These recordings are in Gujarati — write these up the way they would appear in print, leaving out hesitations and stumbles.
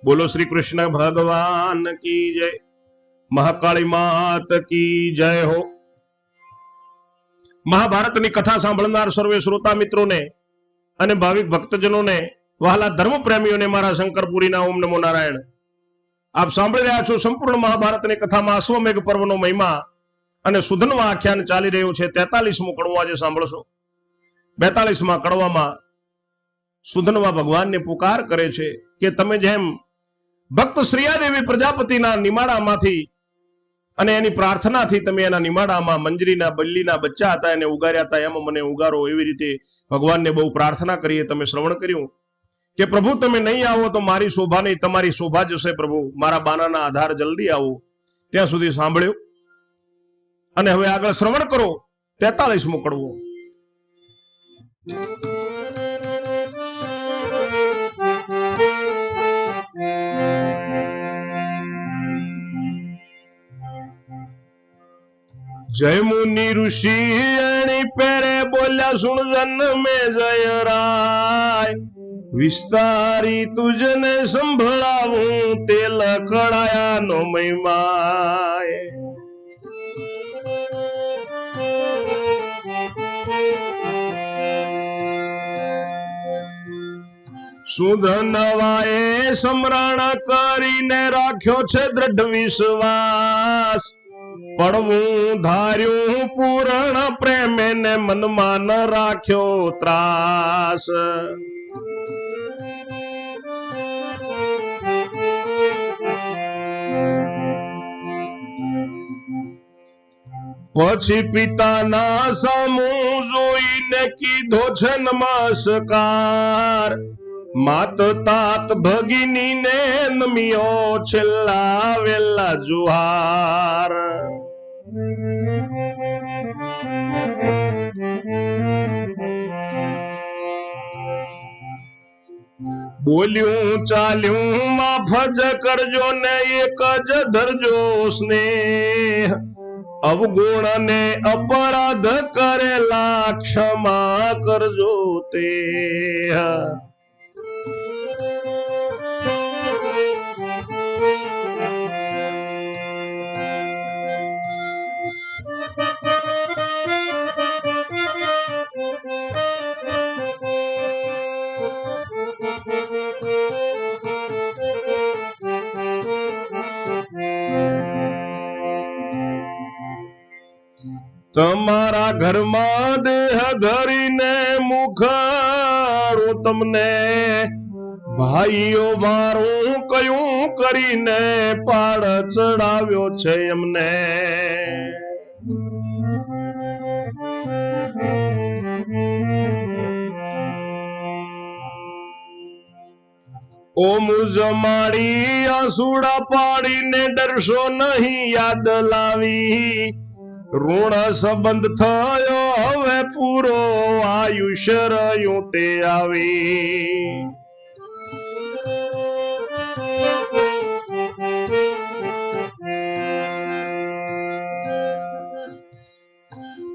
बोलो श्री कृष्ण भगवान की जय। महाकाली मात की जय हो। महाभारत ની કથા સાંભળનાર સર્વે શ્રોતા મિત્રોને અને ભાવિક ભક્તજનોને, વહાલા ધર્મ પ્રેમીઓને મારા શંકરપુરીના ઓમ નમો નારાયણ। આપ સાંભળી રહ્યા છો સંપૂર્ણ મહાભારતની કથામાં અશ્વમેઘ પર્વનો મહિમા અને સુધન્વા આખ્યાન ચાલી રહ્યું છે। 43મો કડવો આજે સાંભળશો। 42મા કડવામાં સુધન્વા ભગવાનને પુકાર કરે છે કે તમે જેમ ભક્ત શ્રીયાદેવી પ્રજાપતિના નિમાડામાંથી અને એની પ્રાર્થનાથી તમે એના નિમાડામાં મંજરીના બલ્લીના બચ્ચા હતા એને ઉગાર્યા હતા, એમાં મને ઉગારો, એવી રીતે ભગવાનને બહુ પ્રાર્થના કરીએ। તમે શ્રવણ કર્યું કે પ્રભુ તમે નહીં આવો તો મારી શોભા નહીં, તમારી શોભા જશે પ્રભુ, મારા બાનાના આધાર જલ્દી આવો। ત્યાં સુધી સાંભળ્યું અને હવે આગળ શ્રવણ કરો 43મો કડવો। जय मुनि ऋषि अणी पेरे बोल्या सुन जन में जय राय, विस्तारी तुझने संभळावू ते लकड़ाया नो महिमाय। सुधनवाए सम्राण करीने राख्यो छे दृढ़ विश्वास, પડવું ધાર્યું પૂરણ પ્રેમે ને મનમાં ન રાખ્યો ત્રાસ। પછી પિતાના સામું જોઈને કીધો છે નમસ્કાર, માત तात ભગિની ને નમિયો છેલ્લા વેલા જુહાર। બોલ્યું ચાલ્યું માફજ કરજો ને એક જ ધરજો સ્નેહ, અવગુણ ને અપરાધ કરેલા ક્ષમા કરજો તે। તમારા ઘરમાં દેહ ધરીને મુખારું તમને, ભાઈઓ મારું કયું કરીને પાડ ચડાવ્યો છે એમને। ઓ મુજ માડી આસુડા પાડીને ડરશો નહીં યાદ લાવી, ઋણ સંબંધ થયો હવે પૂરો આયુષ્ય રહ્યું તે આવી।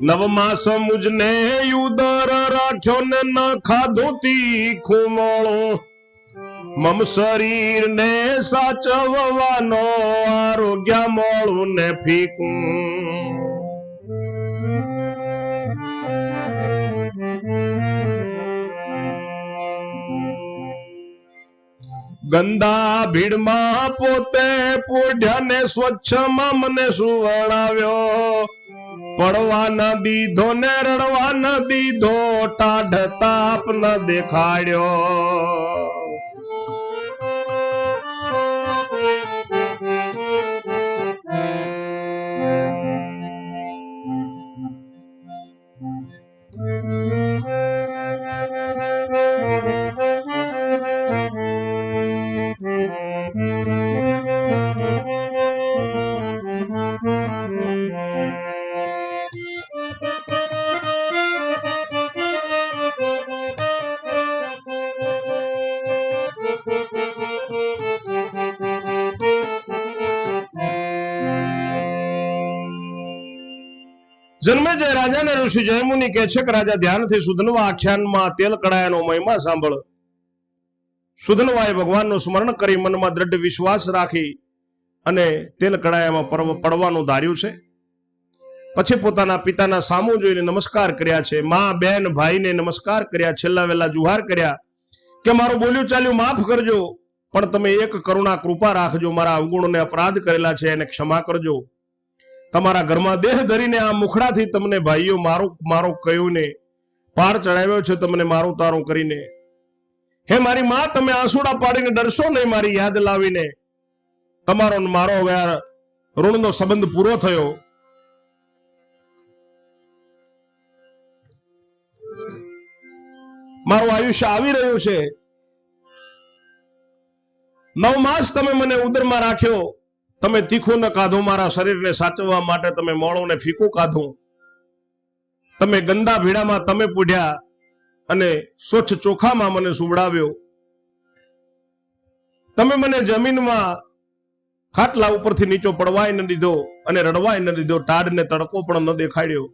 નવમાસ મુજને ઉદર રાખ્યો ને ન ખાધું તીખું મોળું, મમ શરીર ને સાચવવાનો આરોગ્ય મોળું ને ફીકું। ગંદા ભીડમાં પોતે પોઢ્યાને સ્વચ્છમાં મને સુવડાવ્યો, પડવા ન દીધો ને રડવા ન દીધો, ટાઢ તાપ ન દેખાડ્યો। જન્મેજય રાજાને ઋષિ જયમુનિ કહે છે કે રાજા ધ્યાનથી સુધન્વા આખ્યાનમાં તેલ કડાયાનો મહિમા સાંભળો। સુધનવાએ ભગવાનનું સ્મરણ કરી મનમાં દ્રઢ વિશ્વાસ રાખી અને તેલ કડાયામાં પડવાનું ધાર્યું છે. પછી પોતાના પિતાના સામું જોઈને નમસ્કાર કર્યા છે. માં, બેન, ભાઈને નમસ્કાર કર્યા. છેલ્લા વેલા જુહાર કર્યા કે મારું બોલ્યું ચાલ્યું માફ કરજો, પણ તમે એક કરુણા કૃપા રાખજો. મારા અવગુણોને અપરાધ કરેલા છે એને ક્ષમા કરજો. તમારા ઘરમાં દેહ ધરીને આ મુખડાથી તમને ભાઈઓ મારો કહ્યું ને પાર ચડાવ્યો છે તમને મારું તારું કરીને. હે મારી માં, તમે આંસુડા પાડીને ડરશો નહીં મારી યાદ લાવીને. તમારો મારો હવે ઋણનો સંબંધ પૂરો થયો. મારું આયુષ્ય આવી રહ્યું છે. 9 માસ તમે મને ઉદરમાં રાખ્યો. તમે તીખું ન કાધું મારા શરીરને સાચવવા માટે. તમે મોળું ને ફીકું કાધું. તમે ગંદા ભીડામાં તમે પૂઢ્યા અને સ્વચ્છ ચોખામાં મને સુવડાવ્યો. તમે મને જમીનમાં ખાટલા ઉપરથી નીચો પડવાય ન દીધો અને રડવાય ન દીધો. ટાઢને તડકો પણ ન દેખાડ્યો.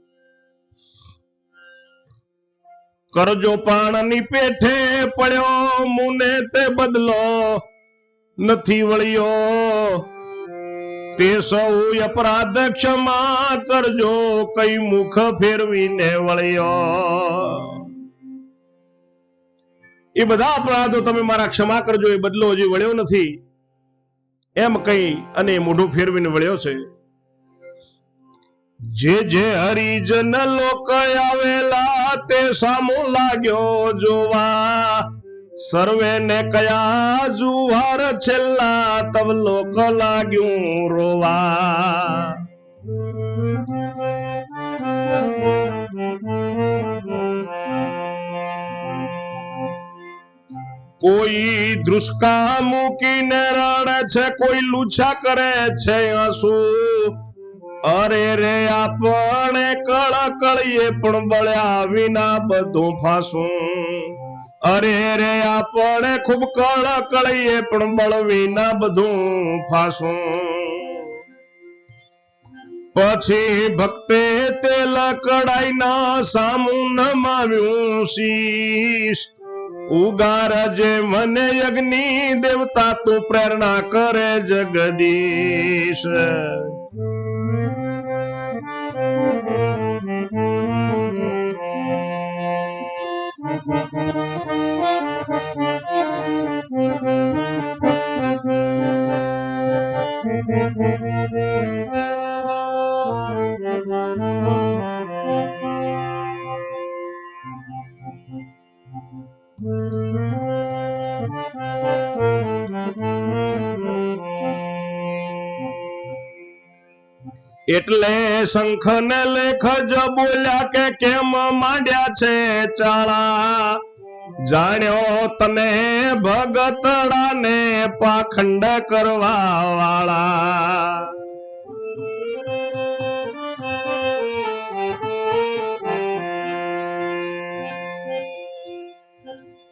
કરજો પાણની પેઠે પડ્યો મુને તે બદલો નથી વળ્યો. તે સૌ અપરાધ ક્ષમા કરજો કઈ મુખ ફેરવીને વળ્યો. એ બધા અપરાધો તમે મારા ક્ષમા કરજો, એ બદલો હજી વળ્યો નથી એમ કઈ અને મોઢું ફેરવીને વળ્યો છે. જે જે હરિજન લોક આવેલા તે સામો લાગ્યો જોવા. સર્વે ને કયા જુહાર છેલ્લા તવ લોક લાગ્યું રોવા. કોઈ ધ્રુસકા મૂકીને રડે છે, કોઈ લૂછા કરે છે આંસુ. અરે રે આપણે કળકળીએ પણ બળ્યા વિના બધું ફાંસું. અરે રે આપણે ખૂબ કળકળીએ પણ બળ વિના બધું ફાંસું. પછી ભક્તે તેલ કડાઈના સામું નમાવ્યું શીશ. ઉગાર જે મને અગ્નિ દેવતા તું પ્રેરણા કરે જગદીશ. એટલે શંખ ને લેખ જ બોલ્યા કે કેમ માંડ્યા છે ચાળા. જાણ્યો તને ભગતડા ને પાખંડ કરવા વાળા.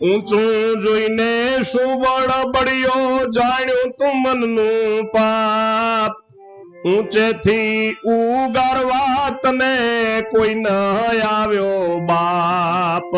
ઊંચું જોઈને શું બળબડિયો જાણ્યું તું મનનું પાપ. ઊંચેથી ઉગારવા તને કોઈ ન આવ્યો બાપ.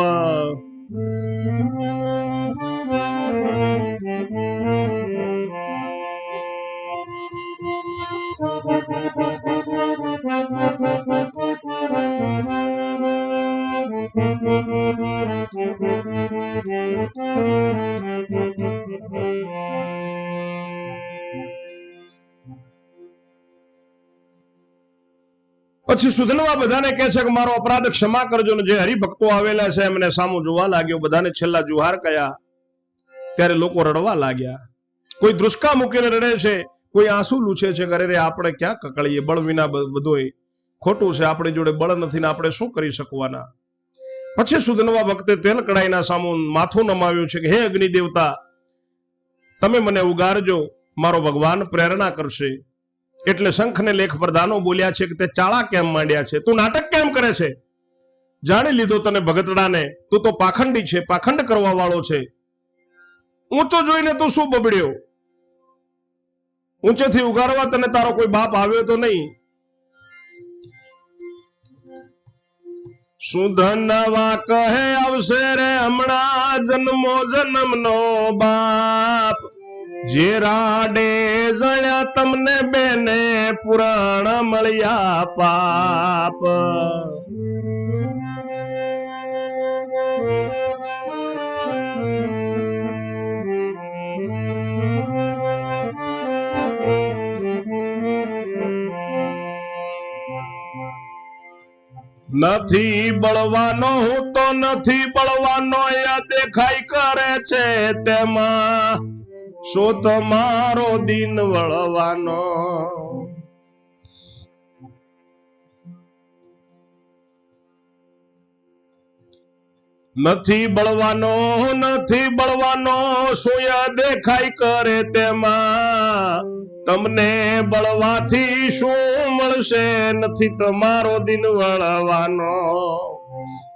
પછી સુધનવા બધાને કહે છે કે મારો અપરાધ ક્ષમા કરજો. ને જે હરિભક્તો આવેલા છે એમને સામું જોવા લાગ્યો. બધાને છેલ્લા જુહાર કયા ત્યારે લોકો રડવા લાગ્યા. કોઈ ધ્રુસકા મૂકીને રડે છે, કોઈ આંસુ લૂછે છે. અરે રે આપણે ક્યાં કકળીએ, બળ વિના બધું ખોટું છે. આપણી જોડે બળ નથી ને આપણે શું કરી શકવાના. પછી સુધનવા ભક્તે તેલ કડાઈના સામું માથું નમાવ્યું છે કે હે અગ્નિ દેવતા, તમે મને ઉગારજો, મારો ભગવાન પ્રેરણા કરશે. એટલે શંખ ને લેખ પ્રધાનો બોલ્યા છે કે તે ચાળા કેમ માંડ્યા છે, તું નાટક કેમ કરે છે. જાણી લીધો તને ભગતડાને, તું તો પાખંડી છે, પાખંડ કરવા વાળો છે. ઊંચો જોઈને તું શું બબડ્યો? ઊંચેથી ઉગારવા તને તારો કોઈ બાપ આવ્યો તો નહીં. સુધનવા કહે આવશે રે હમણાં જન્મો જન્મનો બાપ, જે રાડે જણ્યા તમને બેને પુરાણ મળ્યા પાપ. નથી બળવાનો હું તો નથી બળવાનો એ દેખાઈ કરે છે તેમાં, શું તમારો દિન વળવાનો. નથી બળવાનો નથી બળવાનો શું દેખાઈ કરે તેમાં, તમને બળવાથી શું મળશે નથી તમારો દિન વળવાનો.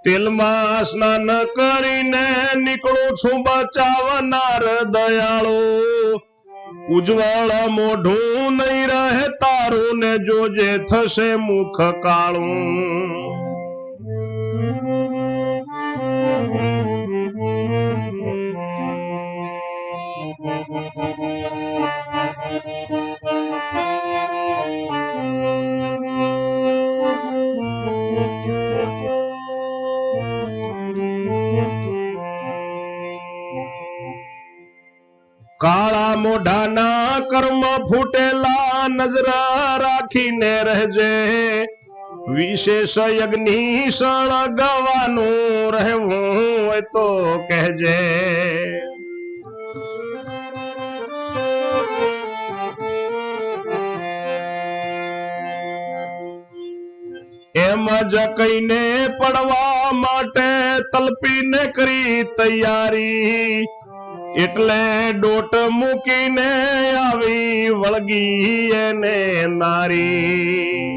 તેલમાં સ્નાન કરીને નીકળું છું બચાવનાર દયાળુ, ઉજ્જવળ મોઢું નહીં રહે તારું ને જોજે થશે મુખ કાળું. કાળા મોઢાના કર્મ ફૂટેલા નજર રાખીને રહેજે, વિશેષ યજ્ઞ સળગવાનું રહેવું હોય તો કહેજે. એમ જ કહીને પડવા માટે તલપીને કરી તૈયારી, એટલે ડોટ મૂકીને આવી વળગી એને નારી.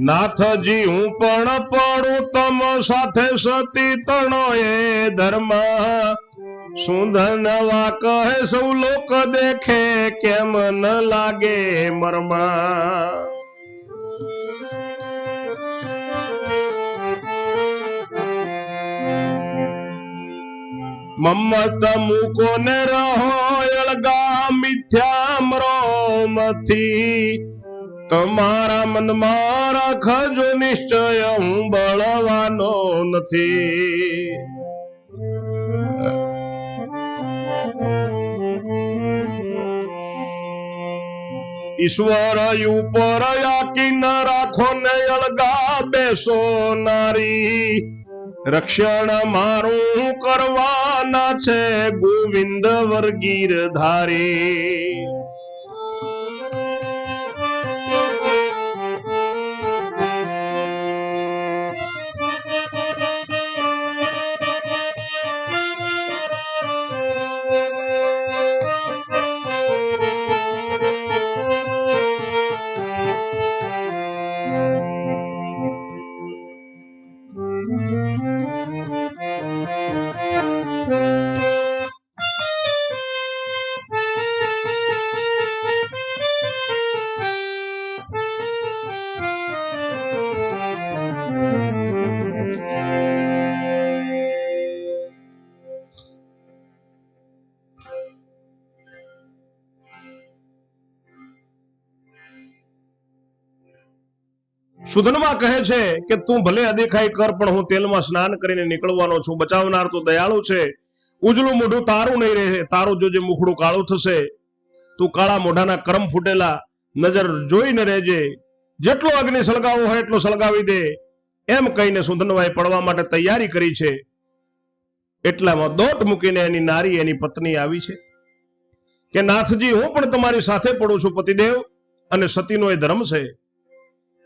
નાથજી હું પણ પડું તમ સાથે સતી તણો એ ધર્મ, સુંધનવા કહે સૌ લોક દેખે કેમ ન લાગે મર્મ. મમ્મત મૂકો ને રહો અળગા મિથ્યા મરો મથી, તમારા મનમાં રાખજો નિશ્ચય હું બળવાનો નથી. ઈશ્વર ઉપર યાકીન રાખો ને અળગા બેસો નારી, રક્ષણ મારું કરવાના છે ગોવિંદ વર્ગીર ધારી. સુધનવા કહે છે કે તું ભલે અદેખાઈ કર પણ હું તેલમાં સ્નાન કરીને નીકળવાનો છું. બચાવનાર તો દયાળુ છે, ઉજળું મોઢું તારું નહીં રહે, તારું જોજે મુખડું કાળું થશે. તું કાળા મોઢાના કર્મ ફૂટેલા નજર જોઈને રહેજે, જેટલો અગ્નિ સળગાવવો હોય એટલો સળગાવી દે. એમ કહીને સુધનવાએ પડવા માટે તૈયારી કરી છે. એટલામાં દોટ મૂકીને એની નારી એની પત્ની આવી છે કે નાથજી હું પણ તમારી સાથે પડું છું પતિદેવ, અને સતીનો એ ધર્મ છે.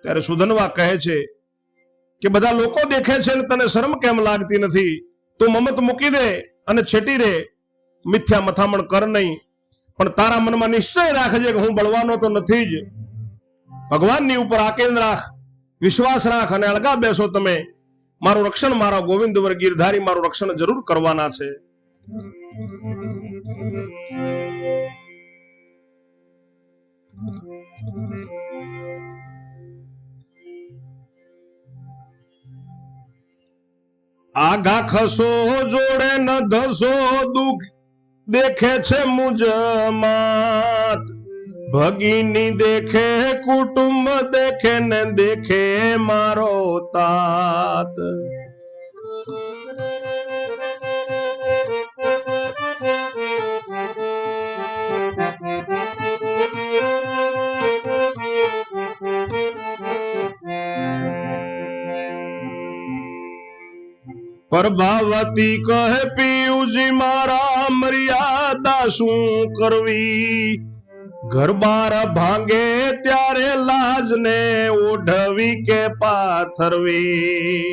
ત્યારે સુધનવા કહે છે કે બધા લોકો દેખે છે ને તને શરમ કેમ લાગતી નથી? તું મમત મૂકી દે અને છેટી રે, મિથ્યા મથામણ કર નહીં. પણ તારા મનમાં નિશ્ચય રાખજે કે હું બળવાનો તો નથી જ. ભગવાનની ઉપર આકેલ રાખ, વિશ્વાસ રાખ અને અળગા બેસો તમે. મારું રક્ષણ મારા ગોવિંદવર ગીરધારી મારું રક્ષણ જરૂર કરવાના છે. આગા ખસો જોડે ન ધસો દુઃખ દેખે છે મુજ માત. ભગીની દેખે કુટુંબ દેખે ને દેખે મારો તાત. પ્રભાવતી કહે પિયુજી મારા મર્યાદા શું કરવી. ઘર બાર ભાંગે ત્યારે લાજને ઓઢવી કે પાથરવી.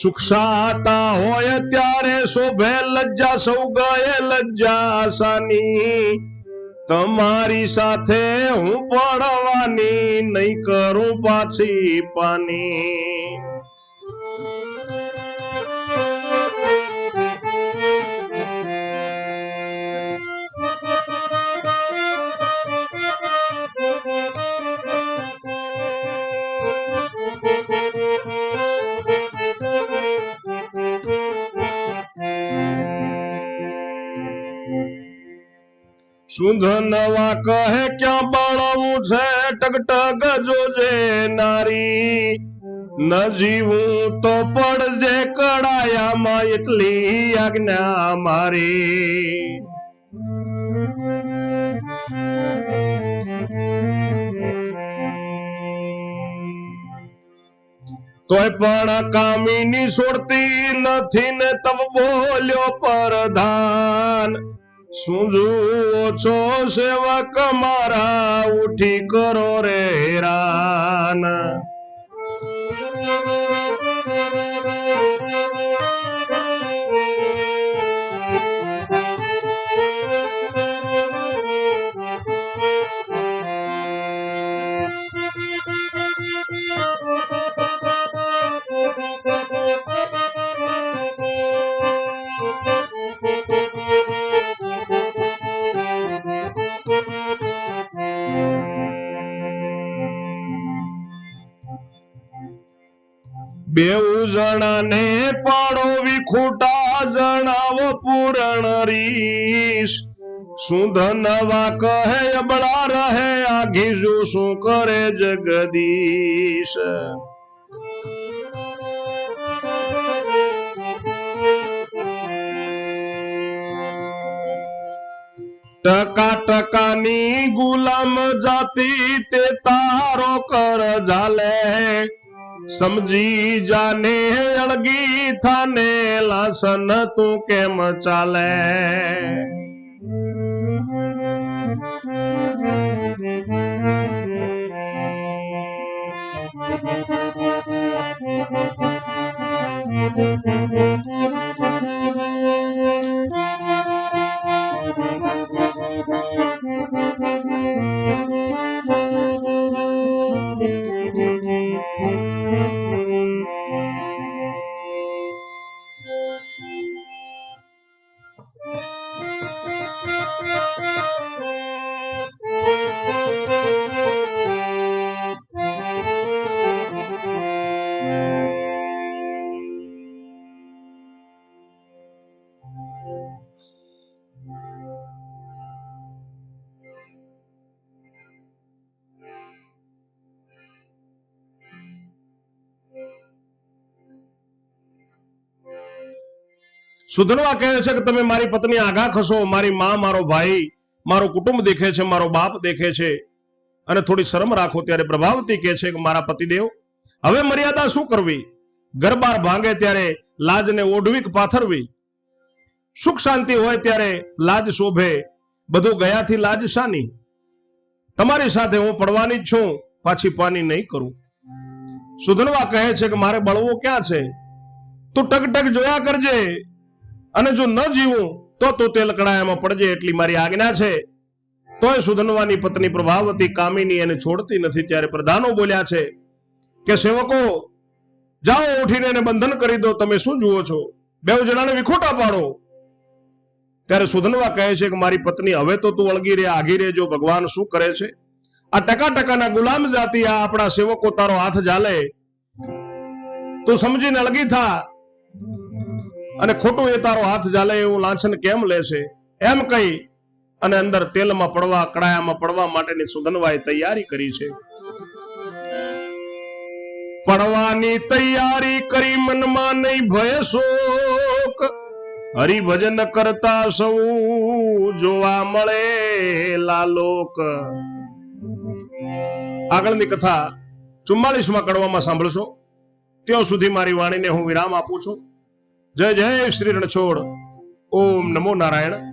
સુખસાતા હોય ત્યારે શોભે લજ્જા સૌ ગયે લજ્જા સાની. તમારી સાથે હું પડવાની નહીં કરું પાછી પાની. સુંધનવા કહે ક્યાં બળવું છે ટકટક જોજે નારી. ન જીવું તો પડજે કડાયામાં એટલી આજ્ઞા મારી. તોય પણ કામીની છોડતી નથી ને તબ બોલ્યો પ્રધાન. શું જુઓ છો સેવક મારા ઉઠી કરો રે હેરાન. બેઉ જણાને પાડો વિખૂટા જણાવો પૂરણ રીસ. સુંધનવા કહે અબળા રહે આઘીજુ શું કરે જગદીશ. ટકા ટકાની ગુલામ જાતિ તે તારો કર ઝાલે. સમજી જાને અળગી થાને લાસન તું કેમ ચાલે. સુધનવા કહે છે કે તમે મારી પત્ની આઘા ખસો. મારી માં, મારો ભાઈ, મારો કુટુંબ દેખે છે, મારો બાપ દેખે છે અને થોડી શરમ રાખો. ત્યારે પ્રભાવતી કહે છે કે મારા પતિદેવ હવે મર્યાદા શું કરવી. ઘર બાર ભાંગે ત્યારે લાજને ઓઢવી કે પાથરવી. સુખ શાંતિ હોય ત્યારે લાજ શોભે, બધું ગયાથી લાજ શાની. તમારી સાથે હું પડવાની જ છું, પાછી પાની નહીં કરું. સુધનવા કહે છે કે મારે બળવો ક્યાં છે, તું ટક ટક જોયા કરજે, અને જો ન જીવું તો તું તેલ કડાયામાં પડજે એટલી મારી આજ્ઞા છે. તોય સુધનવાની પત્ની પ્રભાવતી કામિની એને છોડતી નથી. ત્યારે પ્રધાનો બોલ્યા છે કે સેવકો જાઓ, ઉઠીને એને બંધન કરી દો, તમે શું જુઓ છો, બેઉ જણાને વિખોટા પાડો. ત્યારે સુધનવા કહે છે કે મારી પત્ની હવે તો તું વળગી રે, આગી રે, જો ભગવાન શું કરે છે. આ ટકા ટકાના ગુલામ જાતિ આ આપણા સેવકો તારો હાથ ઝાલે, તું સમજીને અળગી થા, અને ખોટું એ તારો હાથ ઝાલે એવું લાંછન કેમ લેશે. એમ કહી અને અંદર તેલમાં પડવા, કડાયામાં પડવા માટેની સુધનવાએ તૈયારી કરી છે. પડવાની તૈયારી કરી, મનમાં નહીં ભય શોક, હરિભજન કરતા સૌ જોવા મળે લાલોક. આગળની કથા 44માં કડવામાં સાંભળશો. ત્યાં સુધી મારી વાણીને હું વિરામ આપું છું. જય જય શ્રી રણછોડ. ઓમ નમો નારાયણ.